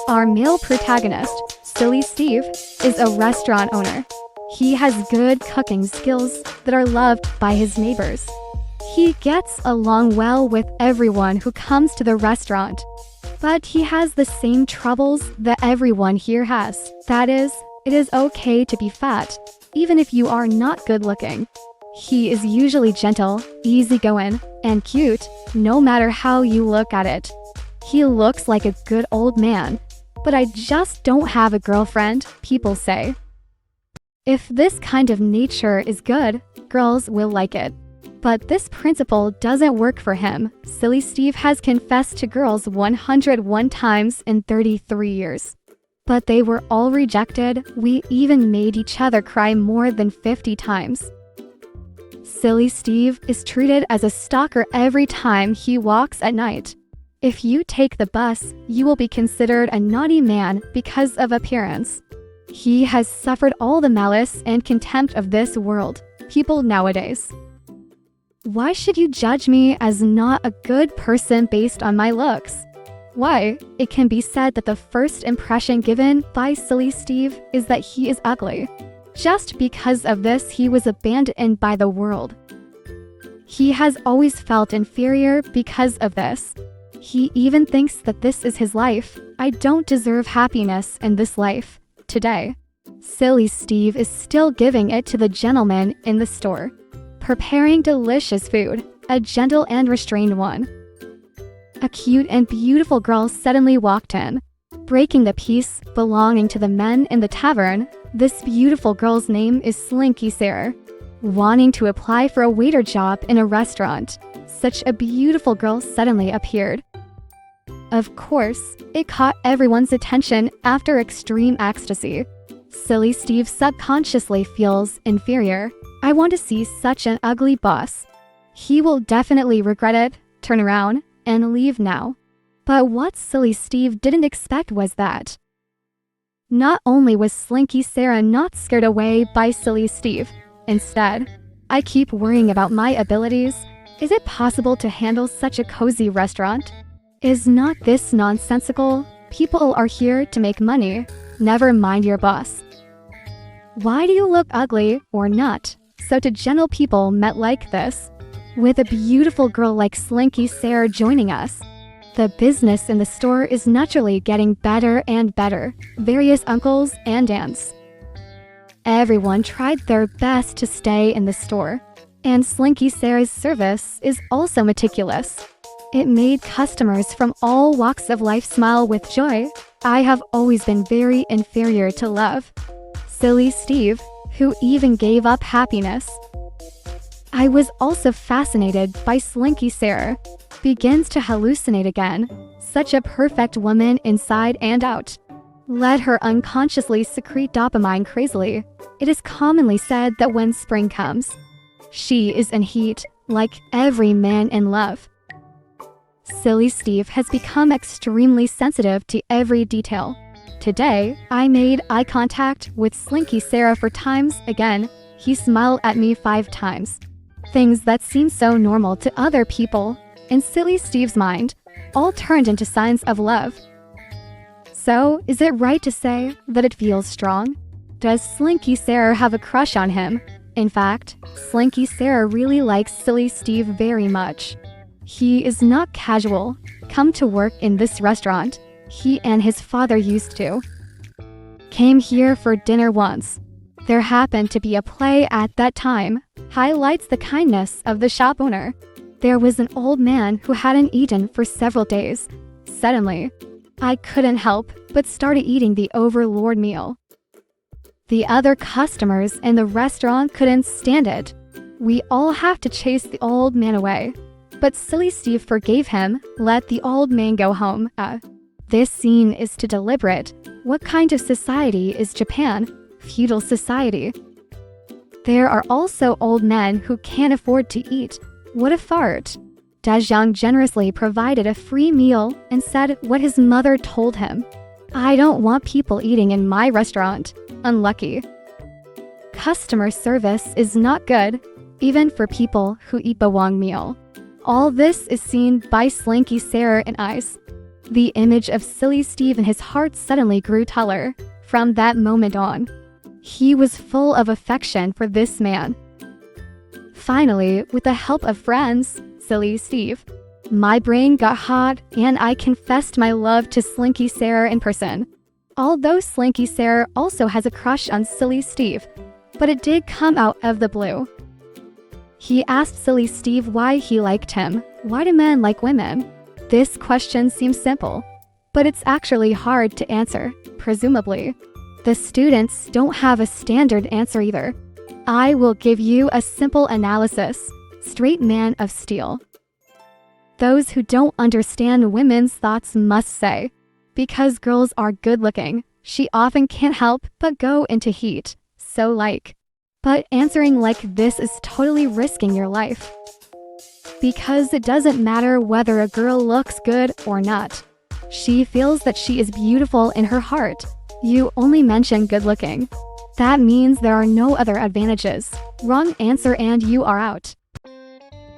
Our male protagonist, Silly Steve, is a restaurant owner. He has good cooking skills that are loved by his neighbors. He gets along well with everyone who comes to the restaurant. But he has the same troubles that everyone here has. That is, it is okay to be fat, even if you are not good looking. He is usually gentle, easygoing, and cute, no matter how you look at it. He looks like a good old man, but I just don't have a girlfriend, people say. If this kind of nature is good, girls will like it. But this principle doesn't work for him. Silly Steve has confessed to girls 101 times in 33 years. But they were all rejected. We even made each other cry more than 50 times. Silly Steve is treated as a stalker every time he walks at night. If you take the bus, you will be considered a naughty man because of appearance. He has suffered all the malice and contempt of this world, people nowadays. Why should you judge me as not a good person based on my looks? Why? It can be said that the first impression given by Silly Steve is that he is ugly. Just because of this, he was abandoned by the world. He has always felt inferior because of this. He even thinks that this is his life. I don't deserve happiness in this life. Today, Silly Steve is still giving it to the gentleman in the store, preparing delicious food, a gentle and restrained one. A cute and beautiful girl suddenly walked in, breaking the peace belonging to the men in the tavern. This beautiful girl's name is Slinky Sarah, wanting to apply for a waiter job in a restaurant. Such a beautiful girl suddenly appeared. Of course, it caught everyone's attention after extreme ecstasy. Silly Steve subconsciously feels inferior. I want to see such an ugly boss. He will definitely regret it, turn around, and leave now. But what Silly Steve didn't expect was that not only was Slinky Sarah not scared away by Silly Steve, instead, I keep worrying about my abilities. Is it possible to handle such a cozy restaurant? Is not this nonsensical? People are here to make money. Never mind your boss. Why do you look ugly or not? So to gentle people met like this, with a beautiful girl like Slinky Sarah joining us, the business in the store is naturally getting better and better. Various uncles and aunts. Everyone tried their best to stay in the store, and Slinky Sarah's service is also meticulous. It made customers from all walks of life smile with joy. I have always been very inferior to love. Silly Steve, who even gave up happiness. I was also fascinated by Slinky Sarah. Begins to hallucinate again. Such a perfect woman inside and out. Let her unconsciously secrete dopamine crazily. It is commonly said that when spring comes, she is in heat, like every man in love. Silly Steve has become extremely sensitive to every detail. Today, I made eye contact with Slinky Sarah 4 times. Again, he smiled at me 5 times. Things that seem so normal to other people, in Silly Steve's mind, all turned into signs of love. So, is it right to say that it feels strong? Does Slinky Sarah have a crush on him? In fact, Slinky Sarah really likes Silly Steve very much. He is not casual, come to work in this restaurant. He and his father used to. Came here for dinner once. There happened to be a play at that time, highlights the kindness of the shop owner. There was an old man who hadn't eaten for several days. Suddenly, I couldn't help but started eating the overlord meal. The other customers in the restaurant couldn't stand it. We all have to chase the old man away. But Silly Steve forgave him, let the old man go home. This scene is too deliberate. What kind of society is Japan? Feudal society. There are also old men who can't afford to eat. What a fart. Dajiang generously provided a free meal and said what his mother told him. I don't want people eating in my restaurant. Unlucky. Customer service is not good, even for people who eat bawang meal. All this is seen by Slinky Sarah and eyes. The image of Silly Steve in his heart suddenly grew taller. From that moment on, he was full of affection for this man. Finally, with the help of friends, Silly Steve, my brain got hot and I confessed my love to Slinky Sarah in person. Although Slinky Sarah also has a crush on Silly Steve, but it did come out of the blue. He asked Silly Steve why he liked him. Why do men like women? This question seems simple, but it's actually hard to answer, presumably. The students don't have a standard answer either. I will give you a simple analysis. Straight man of steel. Those who don't understand women's thoughts must say, because girls are good looking, she often can't help but go into heat. So like. But answering like this is totally risking your life. Because it doesn't matter whether a girl looks good or not. She feels that she is beautiful in her heart. You only mention good looking. That means there are no other advantages. Wrong answer and you are out.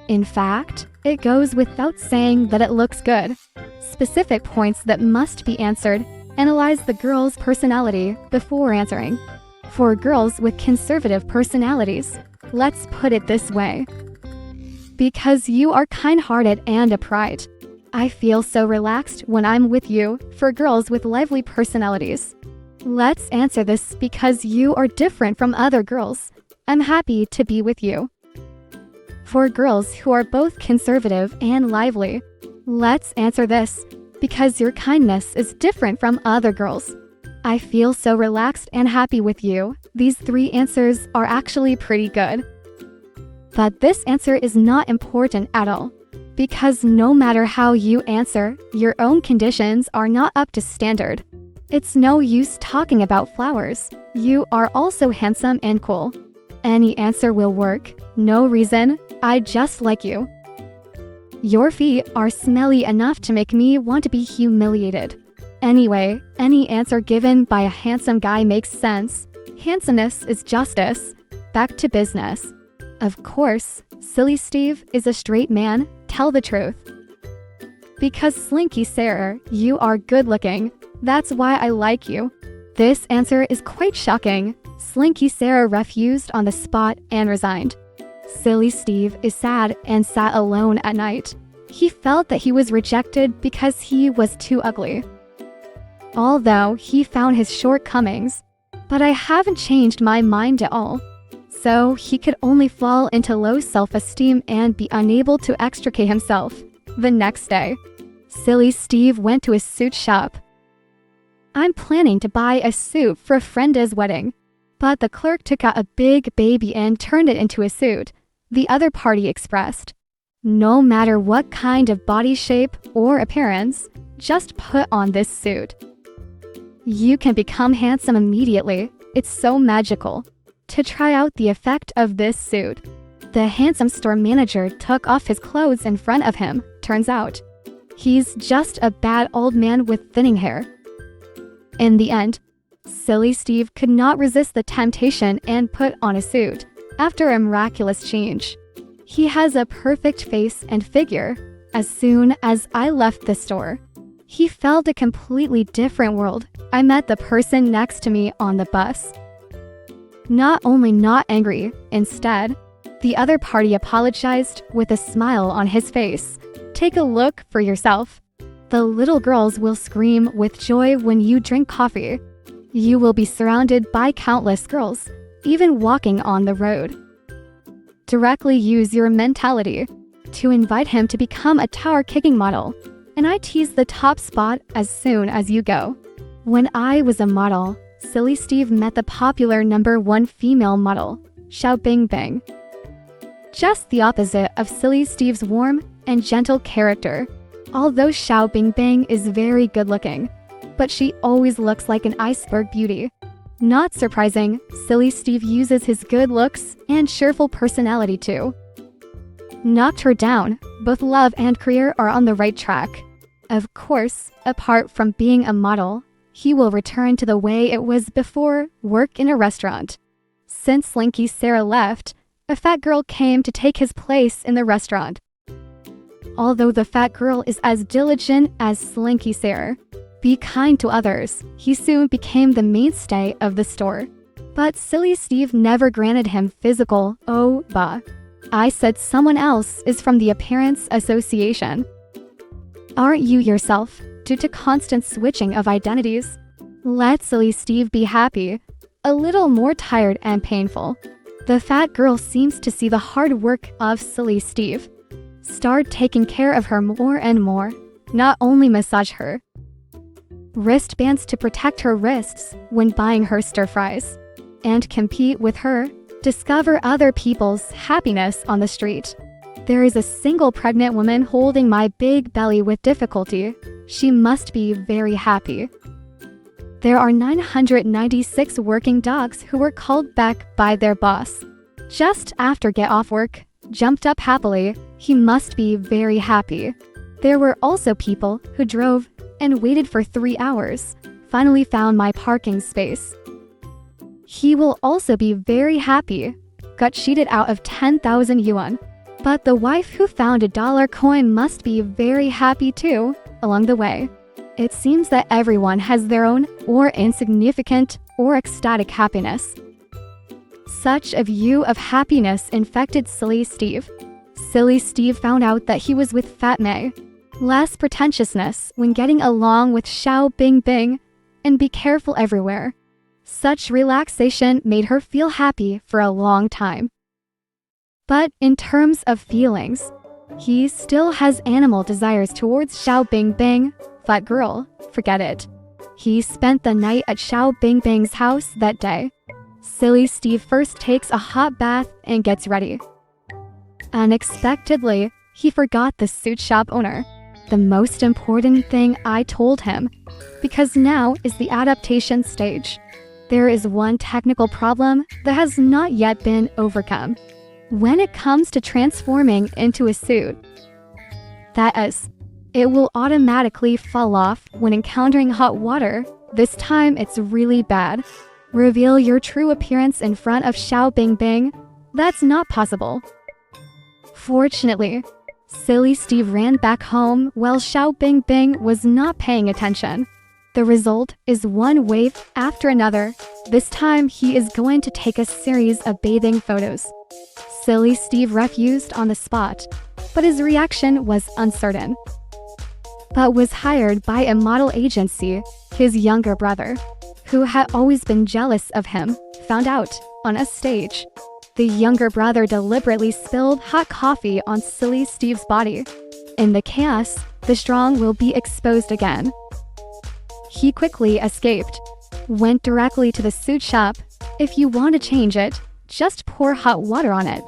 In fact, it goes without saying that it looks good. Specific points that must be answered. Analyze the girl's personality before answering. For girls with conservative personalities, let's put it this way. Because you are kind-hearted and upright. I feel so relaxed when I'm with you. For girls with lively personalities, let's answer this because you are different from other girls. I'm happy to be with you. For girls who are both conservative and lively, let's answer this because your kindness is different from other girls. I feel so relaxed and happy with you. These three answers are actually pretty good. But this answer is not important at all. Because no matter how you answer, your own conditions are not up to standard. It's no use talking about flowers. You are also handsome and cool. Any answer will work. No reason. I just like you. Your feet are smelly enough to make me want to be humiliated. Anyway, any answer given by a handsome guy makes sense. Handsomeness is justice. Back to business. Of course, Silly Steve is a straight man. Tell the truth. Because Slinky Sarah, you are good looking. That's why I like you. This answer is quite shocking. Slinky Sarah refused on the spot and resigned. Silly Steve is sad and sat alone at night. He felt that he was rejected because he was too ugly. Although he found his shortcomings, but I haven't changed my mind at all. So he could only fall into low self-esteem and be unable to extricate himself. The next day, Silly Steve went to his suit shop. I'm planning to buy a suit for Frenda's wedding, but the clerk took out a big baby and turned it into a suit. The other party expressed, no matter what kind of body shape or appearance, just put on this suit. You can become handsome immediately. It's so magical. To try out the effect of this suit, the handsome store manager took off his clothes in front of him. Turns out, he's just a bad old man with thinning hair. In the end, Silly Steve could not resist the temptation and put on a suit. After a miraculous change, he has a perfect face and figure. As soon as I left the store, he felt a completely different world. I met the person next to me on the bus. Not only not angry, instead, the other party apologized with a smile on his face. Take a look for yourself. The little girls will scream with joy when you drink coffee. You will be surrounded by countless girls, even walking on the road. Directly use your mentality to invite him to become a tower-kicking model, and I tease the top spot as soon as you go. When I was a model, Silly Steve met the popular #1 female model, Xiao Bingbing. Just the opposite of Silly Steve's warm and gentle character. Although Xiao Bingbing is very good-looking, but she always looks like an iceberg beauty. Not surprising, Silly Steve uses his good looks and cheerful personality to knock her down. Both love and career are on the right track. Of course, apart from being a model, he will return to the way it was before, work in a restaurant. Since Slinky Sarah left, a fat girl came to take his place in the restaurant. although the fat girl is as diligent as Slinky Sarah. Be kind to others. He soon became the mainstay of the store. But Silly Steve never granted him physical, "Oh, bah. I said someone else is from the Appearance Association." Aren't you yourself, due to constant switching of identities? Let Silly Steve be happy, a little more tired and painful. The fat girl seems to see the hard work of Silly Steve. Start taking care of her more and more, not only massage her. Wristbands to protect her wrists when buying her stir fries. And compete with her. Discover other people's happiness on the street. There is a single pregnant woman holding my big belly with difficulty. She must be very happy. There are 996 working dogs who were called back by their boss. Just after get off work, jumped up happily. He must be very happy. There were also people who drove and waited for 3 hours, finally found my parking space. He will also be very happy. Got cheated out of 10,000 yuan. But the wife who found a dollar coin must be very happy too, along the way. It seems that everyone has their own, or insignificant, or ecstatic happiness. Such a view of happiness infected Silly Steve. Silly Steve found out that he was with Fat May. Less pretentiousness when getting along with Xiao Bingbing, and be careful everywhere. Such relaxation made her feel happy for a long time. But in terms of feelings, he still has animal desires towards Xiao Bingbing. Fat girl, forget it. He spent the night at Xiao Bingbing's house that day. Silly Steve first takes a hot bath and gets ready. Unexpectedly, he forgot the suit shop owner. The most important thing I told him, because now is the adaptation stage. There is one technical problem that has not yet been overcome. When it comes to transforming into a suit, that is, it will automatically fall off when encountering hot water. This time it's really bad. Reveal your true appearance in front of Xiao Bingbing. That's not possible. Fortunately, Silly Steve ran back home while Xiao Bingbing was not paying attention. The result is one wave after another. This time he is going to take a series of bathing photos. Silly Steve refused on the spot, but his reaction was uncertain. But was hired by a model agency. His younger brother, who had always been jealous of him, found out on a stage. The younger brother deliberately spilled hot coffee on Silly Steve's body. In the chaos, the strong will be exposed again. He quickly escaped. Went directly to the suit shop. If you want to change it, just pour hot water on it.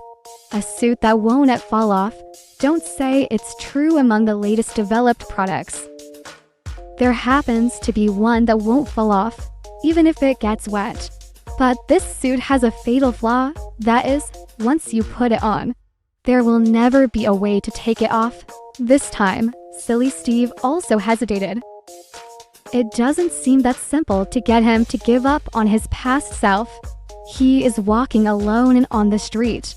A suit that won't fall off. Don't say it's true among the latest developed products. There happens to be one that won't fall off, even if it gets wet. But this suit has a fatal flaw, that is, once you put it on, there will never be a way to take it off. This time, Silly Steve also hesitated. It doesn't seem that simple to get him to give up on his past self. He is walking alone and on the street,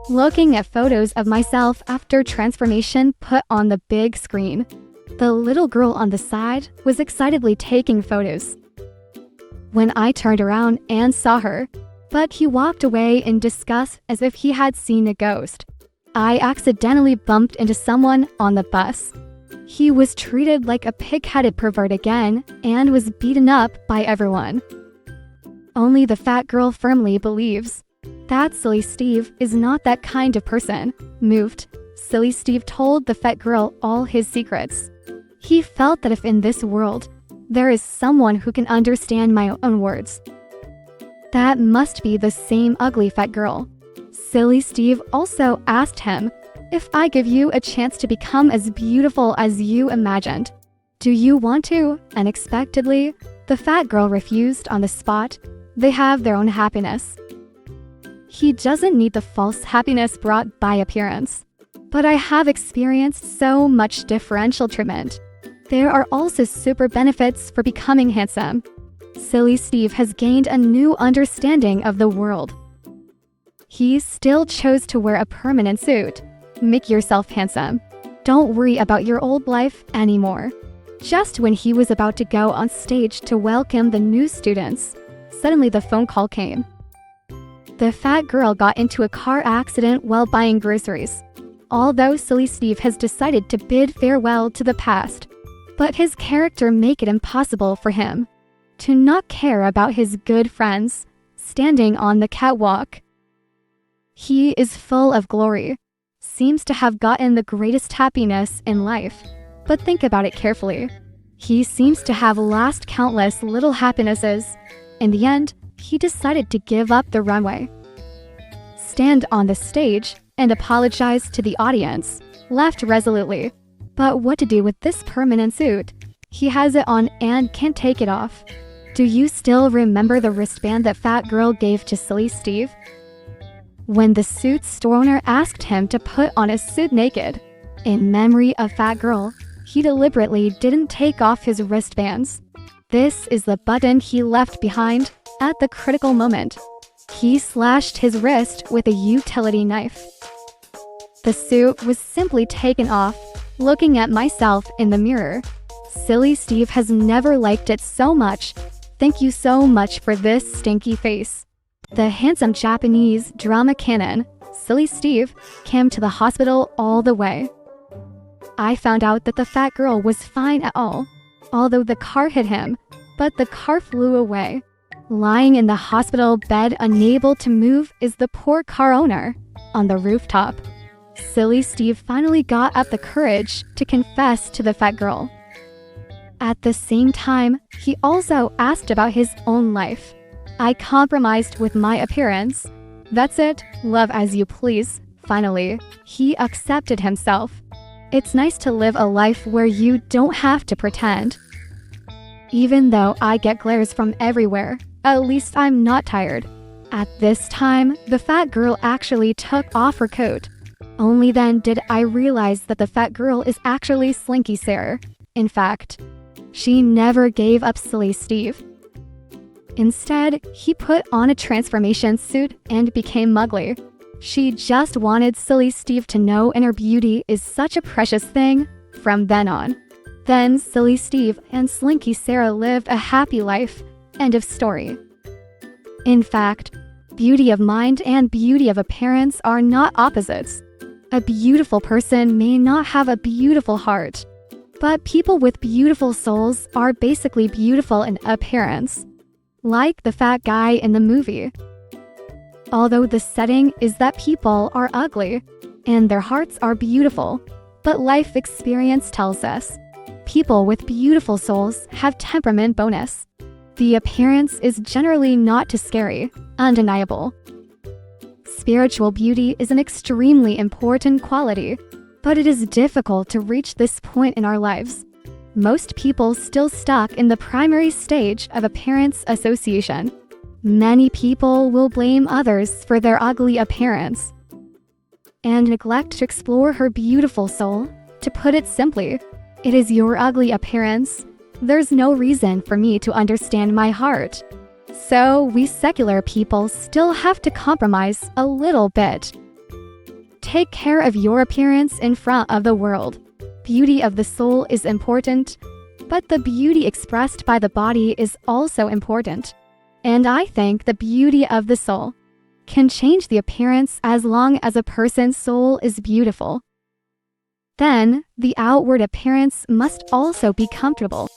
looking at photos of myself after transformation put on the big screen. The little girl on the side was excitedly taking photos. When I turned around and saw her, but he walked away in disgust as if he had seen a ghost. I accidentally bumped into someone on the bus. He was treated like a pig-headed pervert again and was beaten up by everyone. Only the fat girl firmly believes that Silly Steve is not that kind of person. Moved, Silly Steve told the fat girl all his secrets. He felt that if in this world, there is someone who can understand my own words, that must be the same ugly fat girl. Silly Steve also asked him, if I give you a chance to become as beautiful as you imagined, do you want to? Unexpectedly, the fat girl refused on the spot. They have their own happiness. He doesn't need the false happiness brought by appearance. But I have experienced so much differential treatment. There are also super benefits for becoming handsome. Silly Steve has gained a new understanding of the world. He still chose to wear a permanent suit. Make yourself handsome. Don't worry about your old life anymore. Just when he was about to go on stage to welcome the new students, suddenly the phone call came. The fat girl got into a car accident while buying groceries. Although Silly Steve has decided to bid farewell to the past, but his character make it impossible for him to not care about his good friends standing on the catwalk. He is full of glory, seems to have gotten the greatest happiness in life, but think about it carefully. He seems to have lost countless little happinesses. In the end, he decided to give up the runway, stand on the stage, and apologize to the audience, left resolutely. But what to do with this permanent suit? He has it on and can't take it off. Do you still remember the wristband that fat girl gave to Silly Steve? When the suit store owner asked him to put on his suit naked, in memory of fat girl, he deliberately didn't take off his wristbands. This is the button he left behind at the critical moment. He slashed his wrist with a utility knife. The suit was simply taken off. Looking at myself in the mirror, Silly Steve has never liked it so much. Thank you so much for this stinky face. The handsome Japanese drama canon, Silly Steve, came to the hospital all the way. I found out that the fat girl was fine at all, although the car hit him, but the car flew away. Lying in the hospital bed unable to move is the poor car owner on the rooftop. Silly Steve finally got up the courage to confess to the fat girl. At the same time, he also asked about his own life. I compromised with my appearance. That's it, love as you please. Finally, he accepted himself. It's nice to live a life where you don't have to pretend. Even though I get glares from everywhere, at least I'm not tired. At this time, the fat girl actually took off her coat. Only then did I realize that the fat girl is actually Slinky Sarah. In fact, she never gave up Silly Steve. Instead, he put on a transformation suit and became Mugly. She just wanted Silly Steve to know inner beauty is such a precious thing from then on. Then Silly Steve and Slinky Sarah lived a happy life. End of story. In fact, beauty of mind and beauty of appearance are not opposites. A beautiful person may not have a beautiful heart, but people with beautiful souls are basically beautiful in appearance, like the fat guy in the movie. Although the setting is that people are ugly and their hearts are beautiful, but life experience tells us people with beautiful souls have temperament bonus. The appearance is generally not too scary, undeniable. Spiritual beauty is an extremely important quality, but it is difficult to reach this point in our lives. Most people still stuck in the primary stage of appearance association. Many people will blame others for their ugly appearance and neglect to explore her beautiful soul. To put it simply, it is your ugly appearance. There's no reason for me to understand my heart. So we secular people still have to compromise a little bit. Take care of your appearance in front of the world. Beauty of the soul is important, but the beauty expressed by the body is also important. And I think the beauty of the soul can change the appearance as long as a person's soul is beautiful. Then, the outward appearance must also be comfortable.